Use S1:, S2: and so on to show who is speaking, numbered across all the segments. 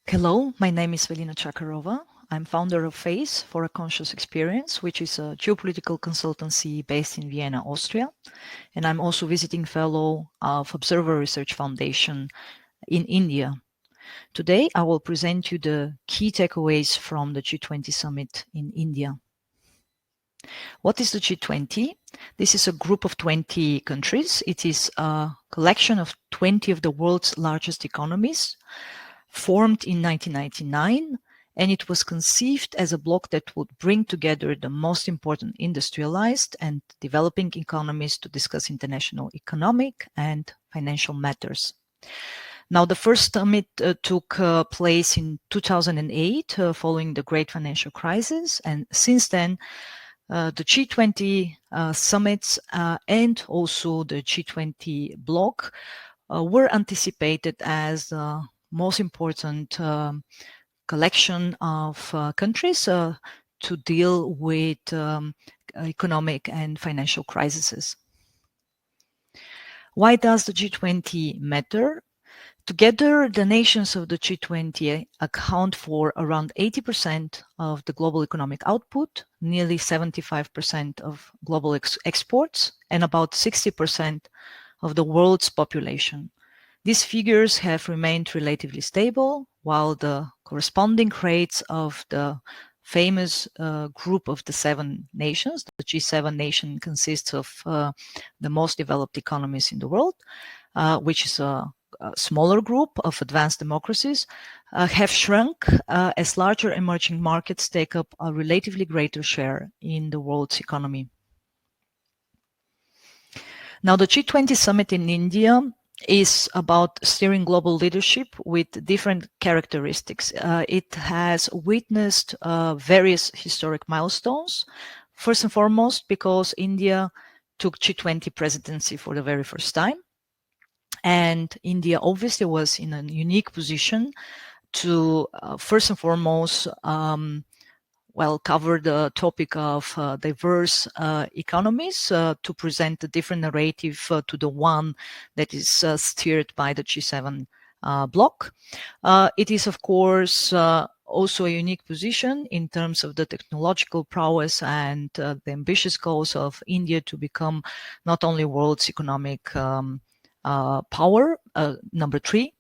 S1: Hello, my name is Velina Chakarova. I'm founder of FACE for a Conscious Experience, which is a geopolitical consultancy based in Vienna, Austria. And I'm also visiting fellow of Observer Research Foundation in India. Today, I will present you the key takeaways from the G20 Summit in India. What is the G20? This is a group of 20 countries. It is a collection of 20 of the world's largest economies, formed in 1999, and it was conceived as a bloc that would bring together the most important industrialized and developing economies to discuss international economic and financial matters. Now, the first summit took place in 2008, following the great financial crisis, and since then, the G20 summits and also the G20 bloc were anticipated as the most important collection of countries to deal with economic and financial crises. Why does the G20 matter? Together, the nations of the G20 account for around 80% of the global economic output, nearly 75% of global exports, and about 60% of the world's population. These figures have remained relatively stable, while the corresponding rates of the famous group of the 7 nations, the G7 nation consists of the most developed economies in the world, which is a smaller group of advanced democracies, have shrunk as larger emerging markets take up a relatively greater share in the world's economy. Now, the G20 summit in India is about steering global leadership with different characteristics. It has witnessed various historic milestones. First and foremost, because India took G20 presidency for the very first time. And India obviously was in a unique position to, first and foremost, cover the topic of diverse economies to present a different narrative to the one that is steered by the G7 bloc. It is, of course, also a unique position in terms of the technological prowess and the ambitious goals of India to become not only world's economic power, number 3,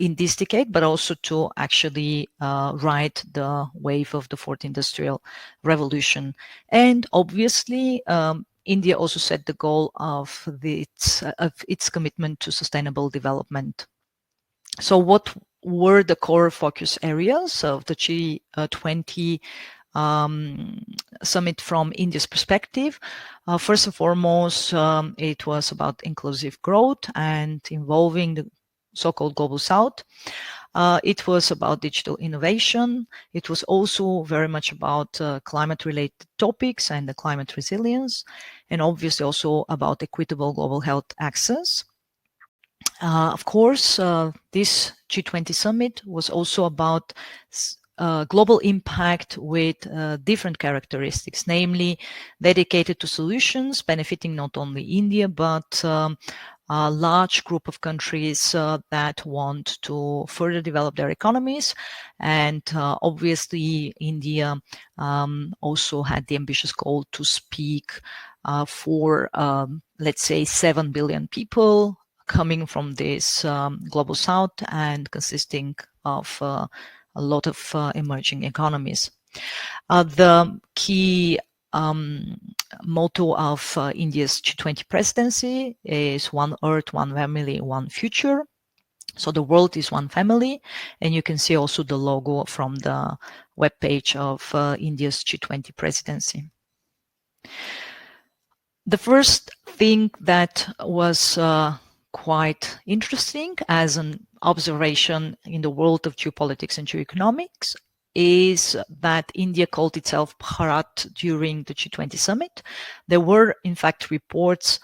S1: in this decade, but also to actually ride the wave of the 4th industrial revolution. And obviously, India also set the goal of its commitment to sustainable development. So what were the core focus areas of the G20 summit from India's perspective? First and foremost, it was about inclusive growth and involving the so-called Global South. It was about digital innovation. It was also very much about climate-related topics and the climate resilience, and obviously also about equitable global health access. Of course, this G20 summit was also about global impact with different characteristics, namely dedicated to solutions benefiting not only India, but a large group of countries that want to further develop their economies. And obviously, India also had the ambitious goal to speak for, let's say, 7 billion people coming from this global south and consisting of a lot of emerging economies. The key motto of India's G20 presidency is One Earth, One Family, One Future. So the world is one family, and you can see also the logo from the webpage of India's G20 presidency. The first thing that was quite interesting as an observation in the world of geopolitics and geoeconomics is that India called itself Bharat during the G20 summit. There were, in fact, reports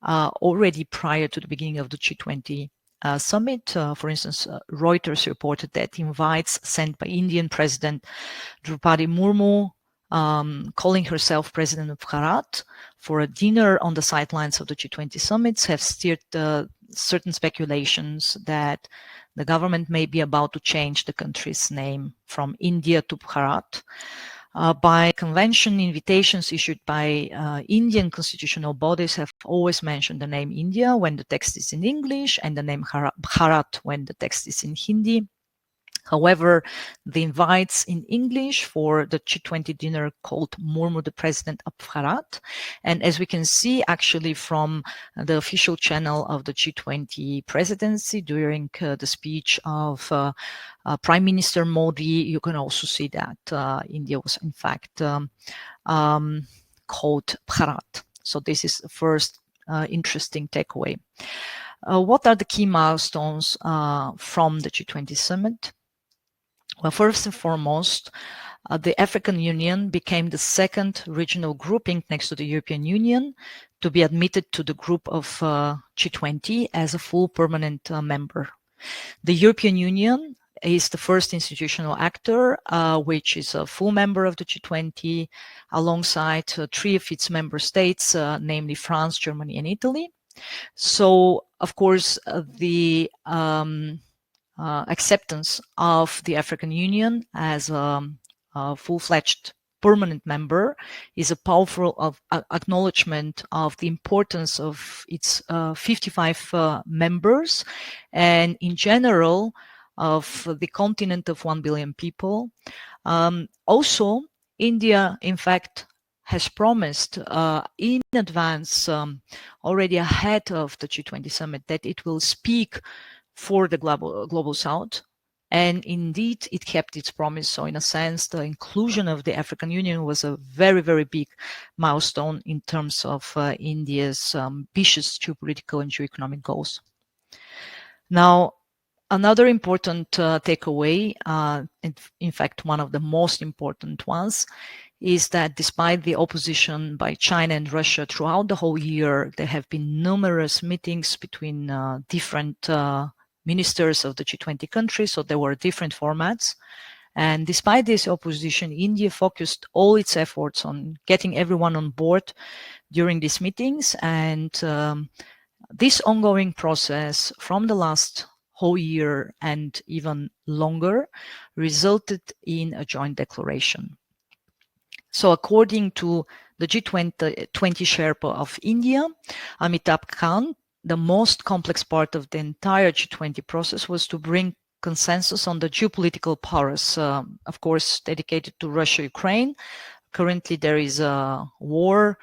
S1: already prior to the beginning of the G20 summit. For instance, Reuters reported that invites sent by Indian President Draupadi Murmu, calling herself President of Bharat, for a dinner on the sidelines of the G20 summits have steered the certain speculations that the government may be about to change the country's name from India to Bharat. By convention, invitations issued by Indian constitutional bodies have always mentioned the name India when the text is in English and the name Bharat when the text is in Hindi. However, the invites in English for the G20 dinner called Murmu, the president of Bharat. And as we can see, actually, from the official channel of the G20 presidency during the speech of Prime Minister Modi, you can also see that India was, in fact, called Bharat. So this is the first interesting takeaway. What are the key milestones from the G20 summit? Well, first and foremost, the African Union became the second regional grouping next to the European Union to be admitted to the group of G20 as a full permanent member. The European Union is the first institutional actor, which is a full member of the G20, alongside three of its member states, namely France, Germany, and Italy. So, of course, the acceptance of the African Union as a full-fledged permanent member is a powerful acknowledgement of the importance of its 55 members, and in general of the continent of 1 billion people. Also, India, in fact, has promised in advance, already ahead of the G20 summit, that it will speak for the global South. And indeed, it kept its promise. So in a sense, the inclusion of the African Union was a very, very big milestone in terms of India's ambitious geopolitical and geoeconomic goals. Now, another important takeaway, in fact, one of the most important ones, is that despite the opposition by China and Russia throughout the whole year, there have been numerous meetings between different ministers of the G20 countries, so there were different formats. And despite this opposition, India focused all its efforts on getting everyone on board during these meetings. And this ongoing process from the last whole year and even longer resulted in a joint declaration. So according to the G20 Sherpa of India, Amitabh Kant, the most complex part of the entire G20 process was to bring consensus on the geopolitical powers, of course, dedicated to Russia-Ukraine. Currently, there is a war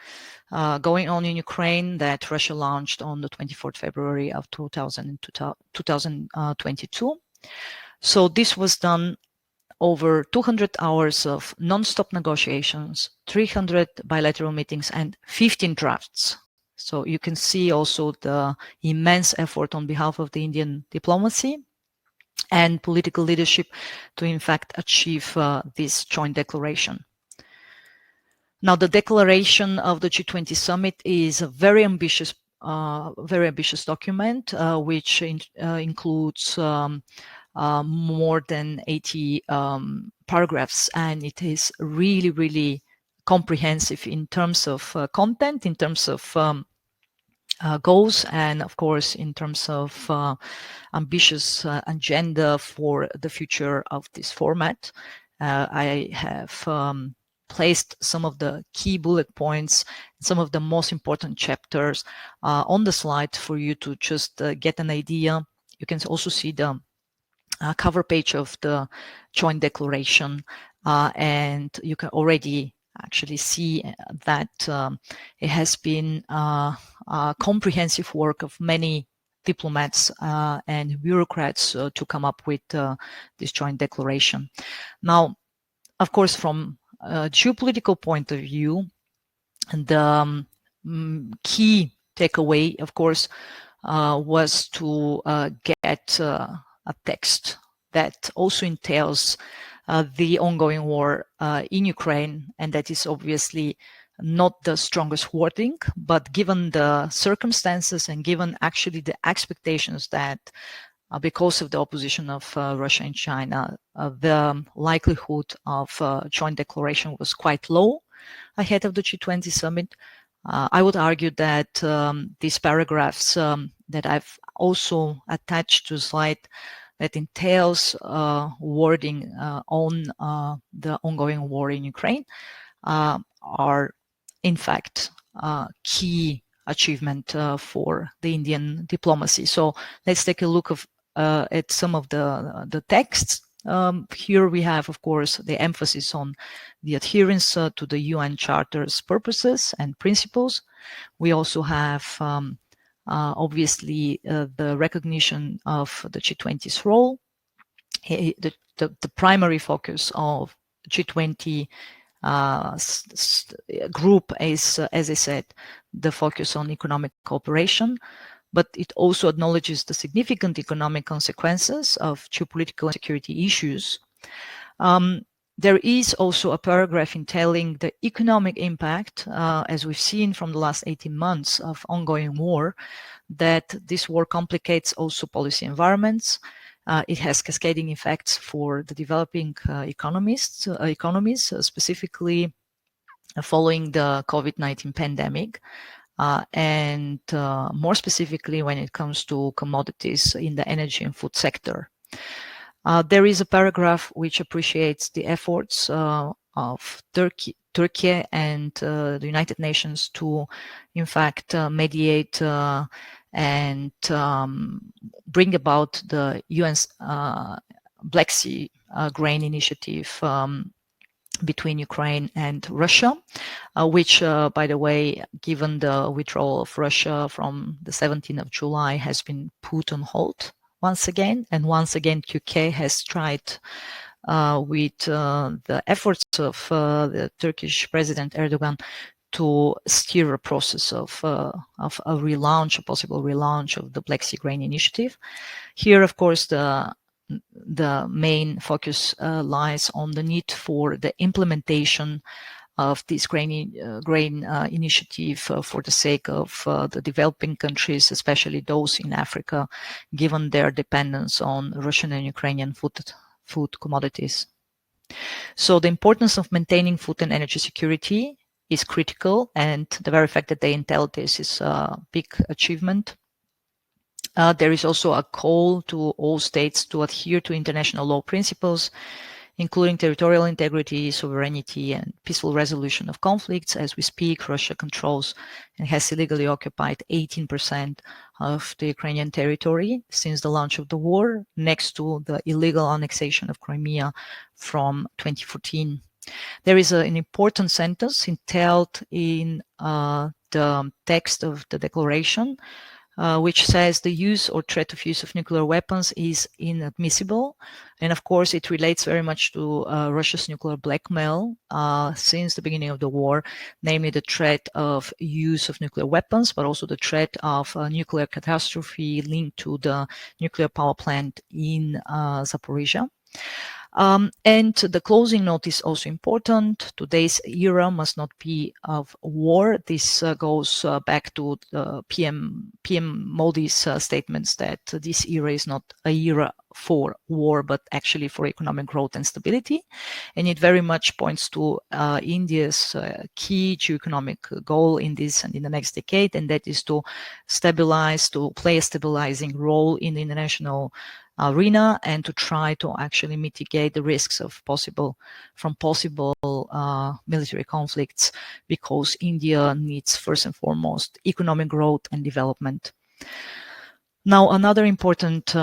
S1: going on in Ukraine that Russia launched on the 24th February of 2022. So this was done over 200 hours of non-stop negotiations, 300 bilateral meetings, and 15 drafts. So you can see also the immense effort on behalf of the Indian diplomacy and political leadership to, in fact, achieve this joint declaration. Now, the declaration of the G20 summit is a very ambitious document, which includes more than 80 paragraphs, and it is really, really comprehensive in terms of content, in terms of goals, and of course in terms of ambitious agenda for the future of this format. I have placed some of the key bullet points, some of the most important chapters on the slide for you to just get an idea. You can also see the cover page of the joint declaration, and you can already actually see that it has been a comprehensive work of many diplomats and bureaucrats to come up with this joint declaration. Now, of course, from a geopolitical point of view, the key takeaway, of course, was to get a text that also entails the ongoing war in Ukraine, and that is obviously not the strongest wording, but given the circumstances and given actually the expectations that because of the opposition of Russia and China, the likelihood of joint declaration was quite low ahead of the G20 summit. I would argue that these paragraphs that I've also attached to the slide that entails wording on the ongoing war in Ukraine are in fact key achievement for the Indian diplomacy. So let's take a look at some of the texts. Here we have, of course, the emphasis on the adherence to the UN Charter's purposes and principles. We also have obviously the recognition of the G20's role. The primary focus of G20 group is, as I said, the focus on economic cooperation, but it also acknowledges the significant economic consequences of geopolitical and security issues. There is also a paragraph entailing the economic impact, as we've seen from the last 18 months of ongoing war, that this war complicates also policy environments. It has cascading effects for the developing economies, specifically following the COVID-19 pandemic, and more specifically when it comes to commodities in the energy and food sector. There is a paragraph which appreciates the efforts of Turkey and the United Nations to, in fact, mediate and bring about the UN's Black Sea grain initiative between Ukraine and Russia, which, by the way, given the withdrawal of Russia from the 17th of July, has been put on hold once again. And once again, UK has tried with the efforts of the Turkish President Erdogan to steer a process of a relaunch, a possible relaunch of the Black Sea Grain Initiative. Here, of course, the main focus lies on the need for the implementation of this grain initiative for the sake of the developing countries, especially those in Africa, given their dependence on Russian and Ukrainian food commodities. So the importance of maintaining food and energy security is critical, and the very fact that they entail this is a big achievement. There is also a call to all states to adhere to international law principles, including territorial integrity, sovereignty, and peaceful resolution of conflicts. As we speak, Russia controls and has illegally occupied 18% of the Ukrainian territory since the launch of the war, next to the illegal annexation of Crimea from 2014. There is an important sentence entailed in the text of the declaration, which says the use or threat of use of nuclear weapons is inadmissible. And of course, it relates very much to Russia's nuclear blackmail since the beginning of the war, namely the threat of use of nuclear weapons, but also the threat of a nuclear catastrophe linked to the nuclear power plant in Zaporizhia. And the closing note is also important. Today's era must not be of war. This goes back to PM Modi's statements that this era is not a era for war, but actually for economic growth and stability. And it very much points to India's key geoeconomic goal in this and in the next decade, and that is to stabilize, to play a stabilizing role in the international arena and to try to actually mitigate the risks of possible military conflicts, because India needs first and foremost economic growth and development. Now, another important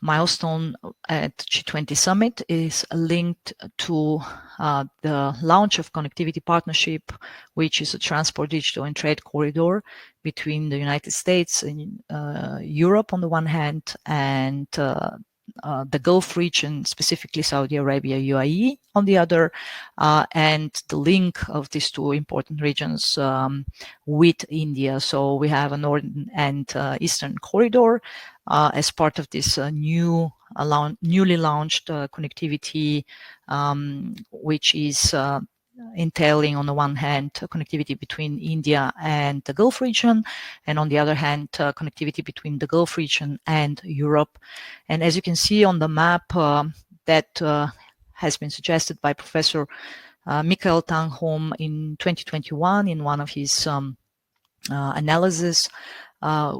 S1: milestone at G20 Summit is linked to the launch of Connectivity Partnership, which is a transport, digital, and trade corridor between the United States and Europe on the one hand, and the Gulf region, specifically Saudi Arabia, UAE on the other, and the link of these two important regions with India. So we have a northern and eastern corridor as part of this newly launched connectivity, which is entailing on the one hand connectivity between India and the Gulf region, and on the other hand connectivity between the Gulf region and Europe. And as you can see on the map that has been suggested by Professor Michael Tangholm in 2021 in one of his analysis.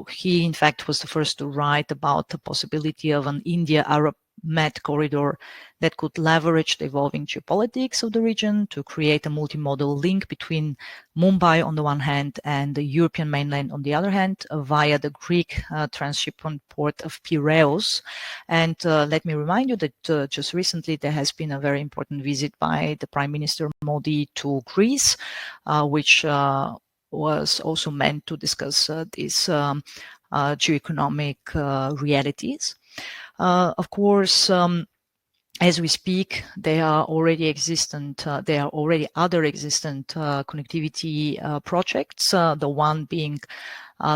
S1: He, in fact, was the first to write about the possibility of an India-Arab Med corridor that could leverage the evolving geopolitics of the region to create a multimodal link between Mumbai on the one hand and the European mainland on the other hand via the Greek transshipment port of Piraeus. And let me remind you that just recently there has been a very important visit by the Prime Minister Modi to Greece, which was also meant to discuss these geoeconomic realities. Of course, as we speak, there are already other existent connectivity projects. The one being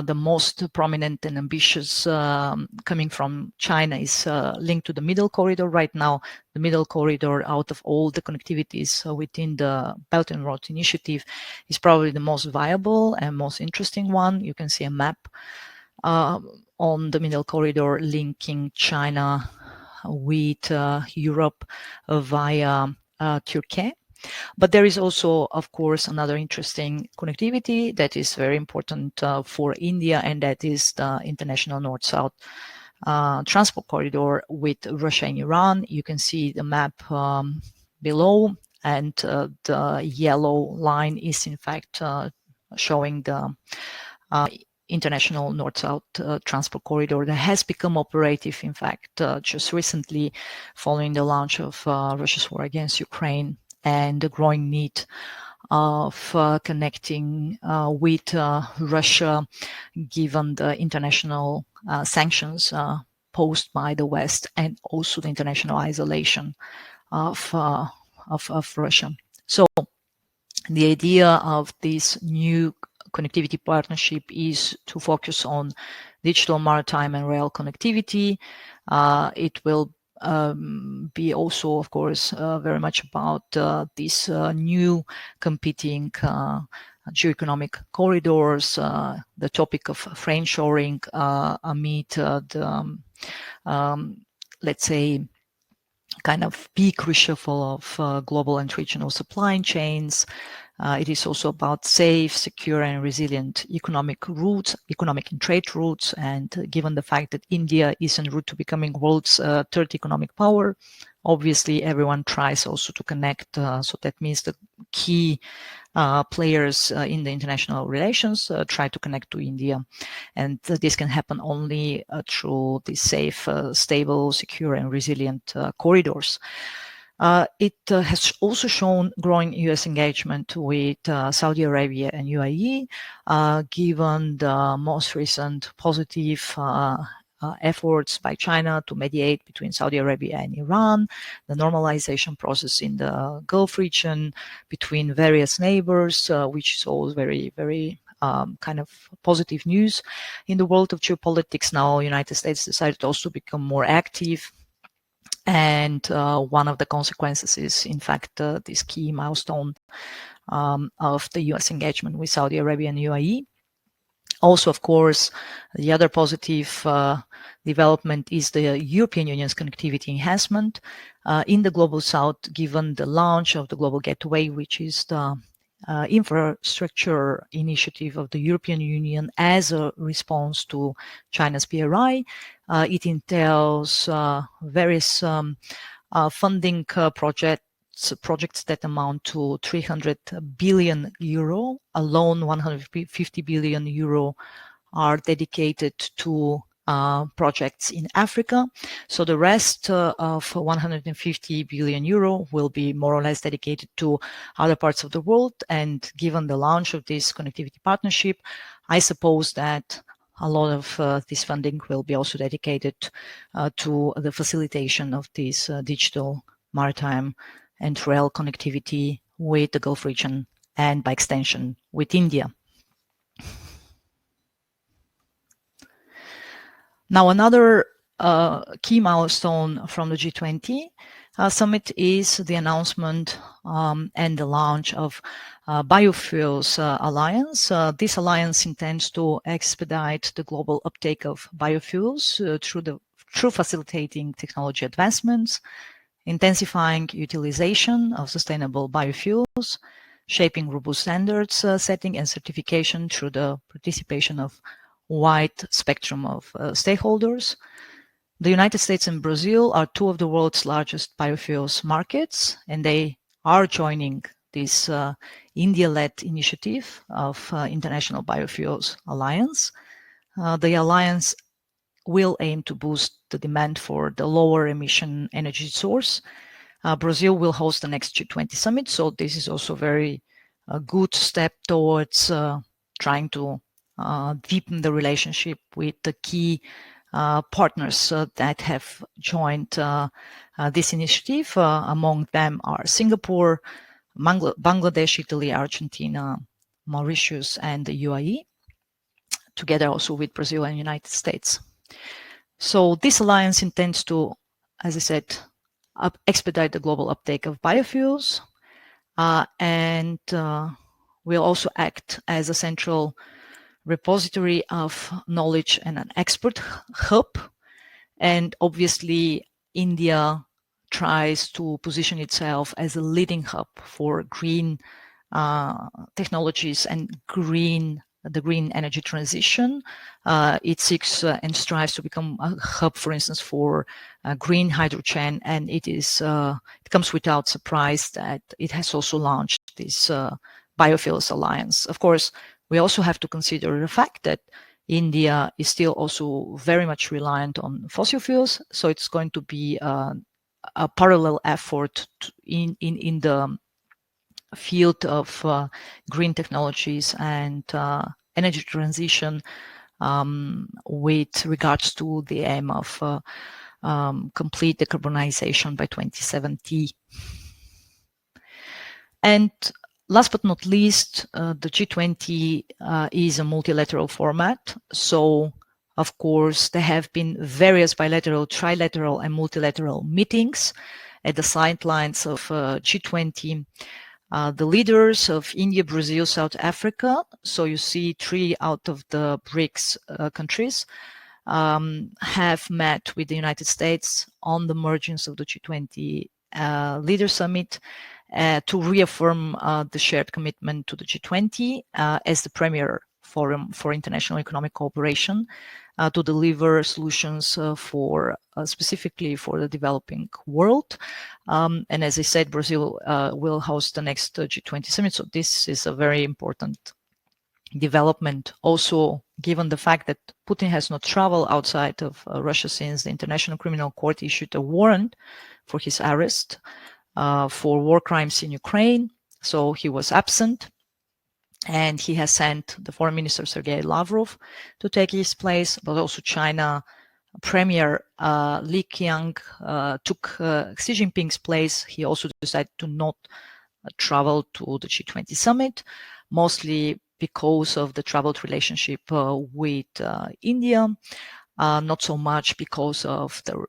S1: the most prominent and ambitious coming from China is linked to the Middle Corridor. Right now, the Middle Corridor, out of all the connectivities within the Belt and Road Initiative, is probably the most viable and most interesting one. You can see a map on the Middle Corridor linking China with Europe via Turkey. But there is also, of course, another interesting connectivity that is very important for India, and that is the international North-South transport corridor with Russia and Iran. You can see the map below, and the yellow line is in fact showing the international North-South transport corridor that has become operative, in fact, just recently following the launch of Russia's war against Ukraine and the growing need of connecting with Russia, given the international sanctions posed by the West and also the international isolation of Russia. So the idea of this new connectivity partnership is to focus on digital, maritime, and rail connectivity. It will be also, of course, very much about these new competing geoeconomic corridors, the topic of friendshoring amid the, let's say, kind of peak reshuffle of global and regional supply chains. It is also about safe, secure, and resilient economic routes, economic and trade routes. And given the fact that India is en route to becoming world's third economic power, obviously everyone tries also to connect. So that means the key players in the international relations try to connect to India. And this can happen only through these safe, stable, secure, and resilient corridors. It has also shown growing U.S. engagement with Saudi Arabia and UAE, given the most recent positive efforts by China to mediate between Saudi Arabia and Iran, the normalization process in the Gulf region between various neighbors, which is always very, very kind of positive news. In the world of geopolitics now, United States decided also to become more active. And one of the consequences is, in fact, this key milestone of the U.S. engagement with Saudi Arabia and UAE. Also, of course, the other positive development is the European Union's connectivity enhancement in the Global South, given the launch of the Global Gateway, which is the infrastructure initiative of the European Union as a response to China's BRI. It entails various funding projects that amount to 300 billion euro. Alone, 150 billion euro are dedicated to projects in Africa. So the rest of 150 billion euro will be more or less dedicated to other parts of the world. And given the launch of this connectivity partnership, I suppose that a lot of this funding will be also dedicated to the facilitation of this digital, maritime, and rail connectivity with the Gulf region and by extension with India. Now, another key milestone from the G20 Summit is the announcement and the launch of Biofuels Alliance. This alliance intends to expedite the global uptake of biofuels through facilitating technology advancements, intensifying utilization of sustainable biofuels, shaping robust standards setting and certification through the participation of wide spectrum of stakeholders. The United States and Brazil are two of the world's largest biofuels markets, and they are joining this India-led initiative of International Biofuels Alliance. The alliance will aim to boost the demand for the lower emission energy source. Brazil will host the next G20 Summit, so this is also very good step towards trying to deepen the relationship with the key partners that have joined this initiative. Among them are Singapore, Bangladesh, Italy, Argentina, Mauritius, and the UAE, together also with Brazil and United States. So this alliance intends to, as I said, expedite the global uptake of biofuels, and will also act as a central repository of knowledge and an expert hub. And obviously, India tries to position itself as a leading hub for green technologies and the green energy transition. It seeks and strives to become a hub, for instance, for green hydrogen, and it comes without surprise that it has also launched this Biofuels Alliance. Of course, we also have to consider the fact that India is still also very much reliant on fossil fuels, so it's going to be a parallel effort in the field of green technologies and energy transition with regards to the aim of complete decarbonization by 2070. And last but not least, the G20 is a multilateral format. So, of course, there have been various bilateral, trilateral, and multilateral meetings at the sidelines of G20. The leaders of India, Brazil, South Africa, so you see 3 out of the BRICS countries, have met with the United States on the margins of the G20 Leader Summit to reaffirm the shared commitment to the G20 as the premier forum for international economic cooperation to deliver solutions for specifically for the developing world. And as I said, Brazil will host the next G20 Summit. So this is a very important development. Also, given the fact that Putin has not traveled outside of Russia since the International Criminal Court issued a warrant for his arrest for war crimes in Ukraine. So he was absent. And he has sent the foreign minister, Sergei Lavrov, to take his place, but also China Premier Li Qiang took Xi Jinping's place. He also decided to not travel to the G20 summit, mostly because of the troubled relationship with India, not so much because of the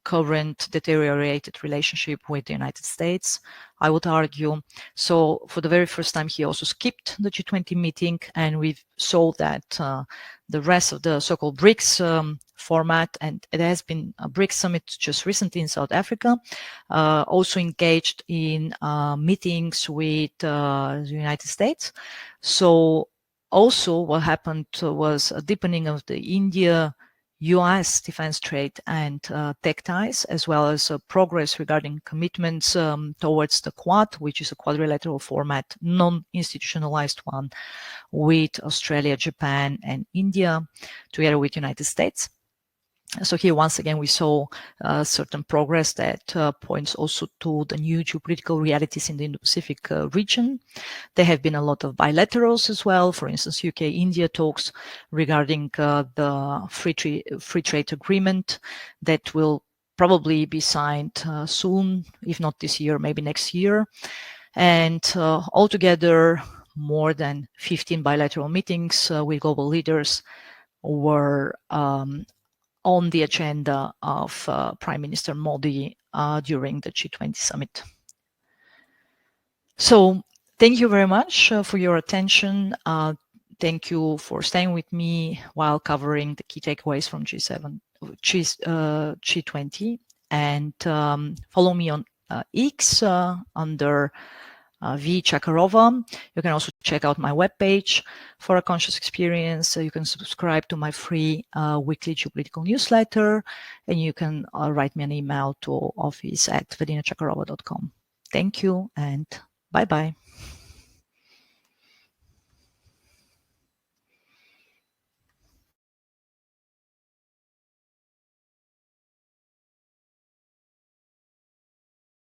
S1: current deteriorated relationship with the United States, I would argue. So for the very first time, he also skipped the G20 meeting, and we saw that the rest of the so-called BRICS format, and it has been a BRICS summit just recently in South Africa, also engaged in meetings with the United States. So also what happened was a deepening of the India US defense trade and tech ties, as well as progress regarding commitments towards the Quad, which is a quadrilateral format, non-institutionalized one, with Australia, Japan, and India, together with United States. So here, once again, we saw certain progress that points also to the new geopolitical realities in the Indo-Pacific region. There have been a lot of bilaterals as well. For instance, UK-India talks regarding the free trade agreement that will probably be signed soon, if not this year, maybe next year. And altogether, more than 15 bilateral meetings with global leaders were on the agenda of Prime Minister Modi during the G20 summit. So thank you very much for your attention. Thank you for staying with me while covering the key takeaways from G20. And follow me on X under V. Chakarova. You can also check out my webpage for a conscious experience. You can subscribe to my free weekly geopolitical newsletter, and you can write me an email to office@vadinachakarova.com. Thank you, and bye-bye.